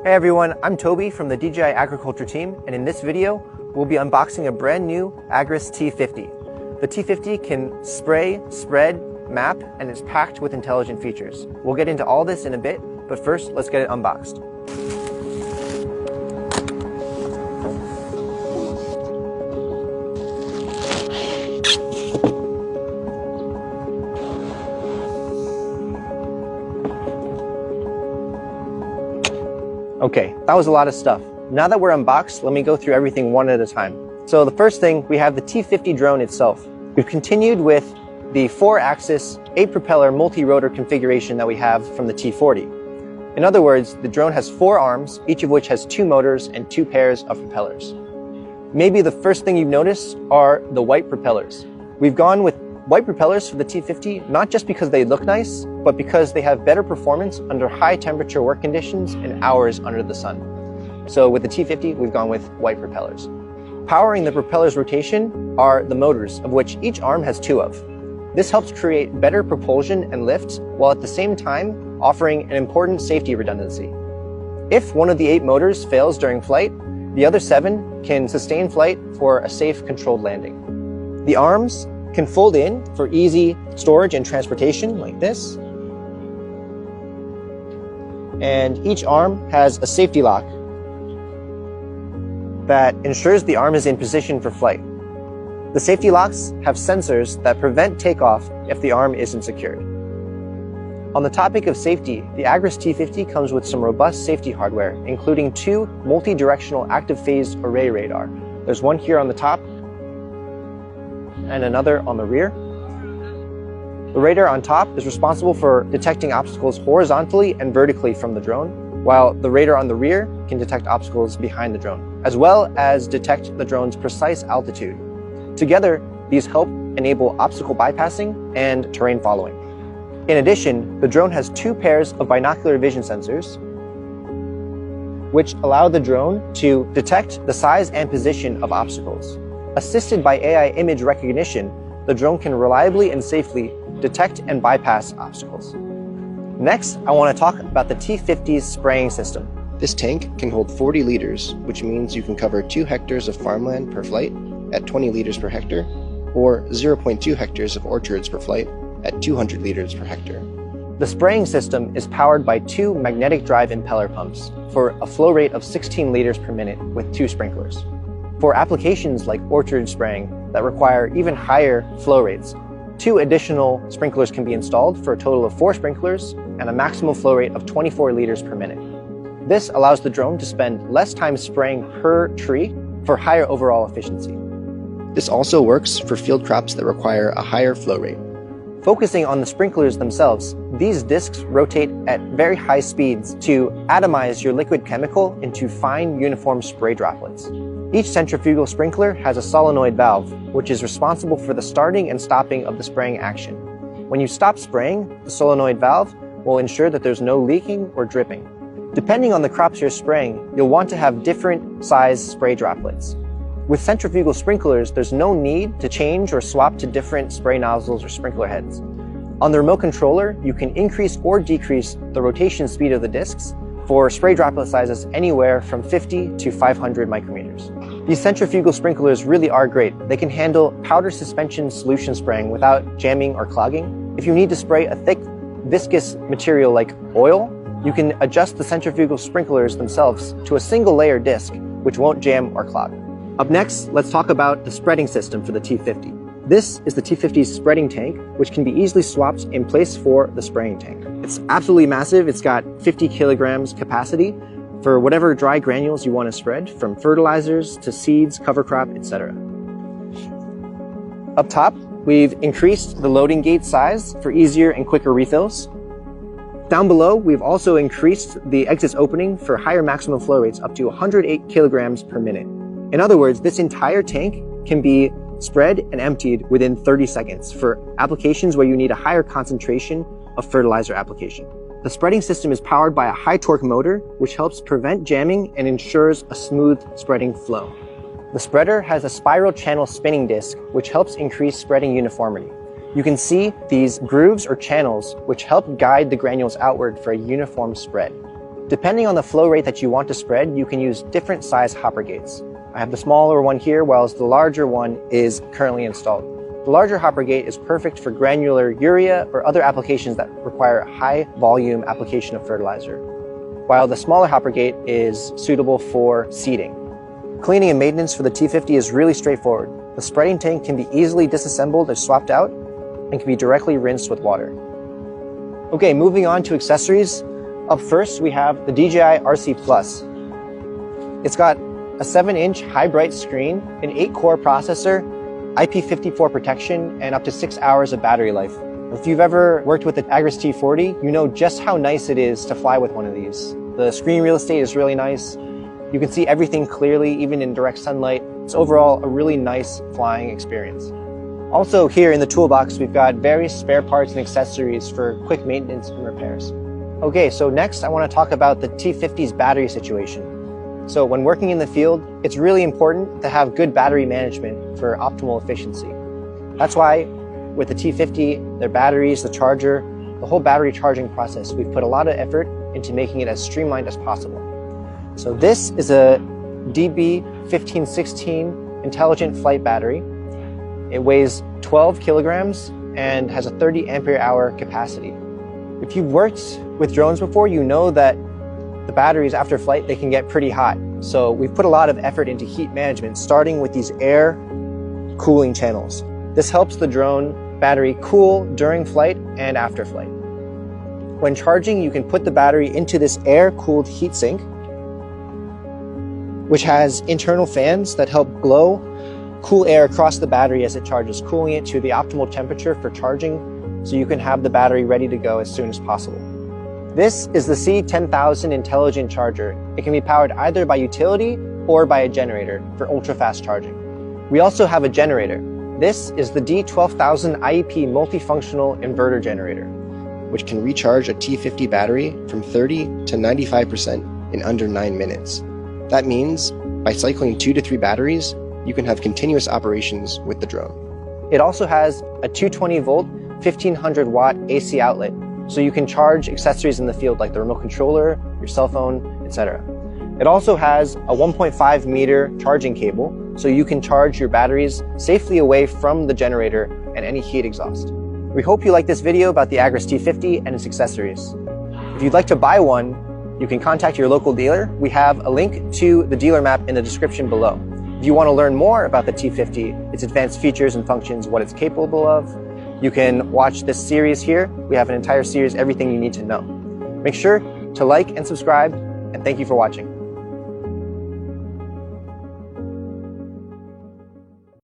Hey everyone, I'm Toby from the DJI Agriculture team, and in this video, we'll be unboxing a brand new Agras T50. The T50 can spray, spread, map, and is packed with intelligent features. We'll get into all this in a bit, but first, let's get it unboxed. Okay, that was a lot of stuff. Now that we're unboxed, let me go through everything one at a time. So the first thing, we have the T50 drone itself. We've continued with the 4-axis, 8-propeller multi-rotor configuration that we have from the T40. In other words, the drone has 4 arms, each of which has 2 motors and 2 pairs of propellers. Maybe the first thing you've noticed are the white propellers. We've gone with white propellers for the T50, not just because they look nice, but because they have better performance under high temperature work conditions and hours under the sun. So with the T50, we've gone with white propellers. Powering the propeller's rotation are the motors, of which each arm has 2 of. This helps create better propulsion and lift, while at the same time offering an important safety redundancy. If one of the 8 motors fails during flight, the other 7 can sustain flight for a safe, controlled landing. The arms can fold in for easy storage and transportation like this. And each arm has a safety lock that ensures the arm is in position for flight. The safety locks have sensors that prevent takeoff if the arm isn't secured. On the topic of safety, the Agras T50 comes with some robust safety hardware, including 2 multi-directional active phase array radar. There's one here on the top and another on the rear. The radar on top is responsible for detecting obstacles horizontally and vertically from the drone, while the radar on the rear can detect obstacles behind the drone, as well as detect the drone's precise altitude. Together, these help enable obstacle bypassing and terrain following. In addition, the drone has 2 pairs of binocular vision sensors, which allow the drone to detect the size and position of obstacles. Assisted by AI image recognition, the drone can reliably and safely detect and bypass obstacles. Next, I want to talk about the T50's spraying system. This tank can hold 40 liters, which means you can cover 2 hectares of farmland per flight at 20 liters per hectare, or 0.2 hectares of orchards per flight at 200 liters per hectare. The spraying system is powered by 2 magnetic drive impeller pumps for a flow rate of 16 liters per minute with 2 sprinklers. For applications like orchard spraying that require even higher flow rates, 2 additional sprinklers can be installed for a total of 4 sprinklers and a maximum flow rate of 24 liters per minute. This allows the drone to spend less time spraying per tree for higher overall efficiency. This also works for field crops that require a higher flow rate. Focusing on the sprinklers themselves, these discs rotate at very high speeds to atomize your liquid chemical into fine, uniform spray droplets. Each centrifugal sprinkler has a solenoid valve, which is responsible for the starting and stopping of the spraying action. When you stop spraying, the solenoid valve will ensure that there's no leaking or dripping. Depending on the crops you're spraying, you'll want to have different size spray droplets. With centrifugal sprinklers, there's no need to change or swap to different spray nozzles or sprinkler heads. On the remote controller, you can increase or decrease the rotation speed of the discs for spray droplet sizes anywhere from 50 to 500 micrometers. These centrifugal sprinklers really are great. They can handle powder suspension solution spraying without jamming or clogging. If you need to spray a thick, viscous material like oil, you can adjust the centrifugal sprinklers themselves to a single layer disc, which won't jam or clog. Up next, let's talk about the spreading system for the T50. This is the T50's spreading tank, which can be easily swapped in place for the spraying tank. It's absolutely massive. It's got 50 kilograms capacity for whatever dry granules you want to spread, from fertilizers to seeds, cover crop, etc. Up top, we've increased the loading gate size for easier and quicker refills. Down below, we've also increased the exit opening for higher maximum flow rates up to 108 kilograms per minute. In other words, this entire tank can be spread and emptied within 30 seconds for applications where you need a higher concentration of fertilizer application. The spreading system is powered by a high torque motor, which helps prevent jamming and ensures a smooth spreading flow. The spreader has a spiral channel spinning disc, which helps increase spreading uniformity. You can see these grooves or channels, which help guide the granules outward for a uniform spread. Depending on the flow rate that you want to spread, you can use different size hopper gates. I have the smaller one here, whilst the larger one is currently installed. The larger hopper gate is perfect for granular urea or other applications that require high volume application of fertilizer, while the smaller hopper gate is suitable for seeding. Cleaning and maintenance for the T50 is really straightforward. The spreading tank can be easily disassembled or swapped out and can be directly rinsed with water. Okay, moving on to accessories. Up first, we have the DJI RC Plus. It's got a 7-inch high bright screen, an 8-core processor, IP54 protection, and up to 6 hours of battery life. If you've ever worked with the Agras T40, you know just how nice it is to fly with one of these. The screen real estate is really nice. You can see everything clearly, even in direct sunlight. It's overall a really nice flying experience. Also here in the toolbox, we've got various spare parts and accessories for quick maintenance and repairs. Okay, so next I want to talk about the T50's battery situation. So when working in the field, it's really important to have good battery management for optimal efficiency. That's why with the T50, their batteries, the charger, the whole battery charging process, we've put a lot of effort into making it as streamlined as possible. So this is a DB1516 intelligent flight battery. It weighs 12 kilograms and has a 30 ampere hour capacity. If you've worked with drones before, you know that the batteries after flight, they can get pretty hot. So we've put a lot of effort into heat management, starting with these air cooling channels. This helps the drone battery cool during flight and after flight. When charging, you can put the battery into this air-cooled heatsink, which has internal fans that help blow cool air across the battery as it charges, cooling it to the optimal temperature for charging so you can have the battery ready to go as soon as possible. This is the C10000 intelligent charger. It can be powered either by utility or by a generator for ultra-fast charging. We also have a generator. This is the D12000 IEP multifunctional inverter generator, which can recharge a T50 battery from 30 to 95% in under 9 minutes. That means by cycling 2 to 3 batteries, you can have continuous operations with the drone. It also has a 220 volt, 1500 watt AC outlet, so you can charge accessories in the field like the remote controller, your cell phone, etc. It also has a 1.5 meter charging cable, so you can charge your batteries safely away from the generator and any heat exhaust. We hope you like this video about the Agras T50 and its accessories. If you'd like to buy one, you can contact your local dealer. We have a link to the dealer map in the description below. If you want to learn more about the T50, its advanced features and functions, what it's capable of, you can watch this series here. We have an entire series, everything you need to know. Make sure to like and subscribe, and thank you for watching.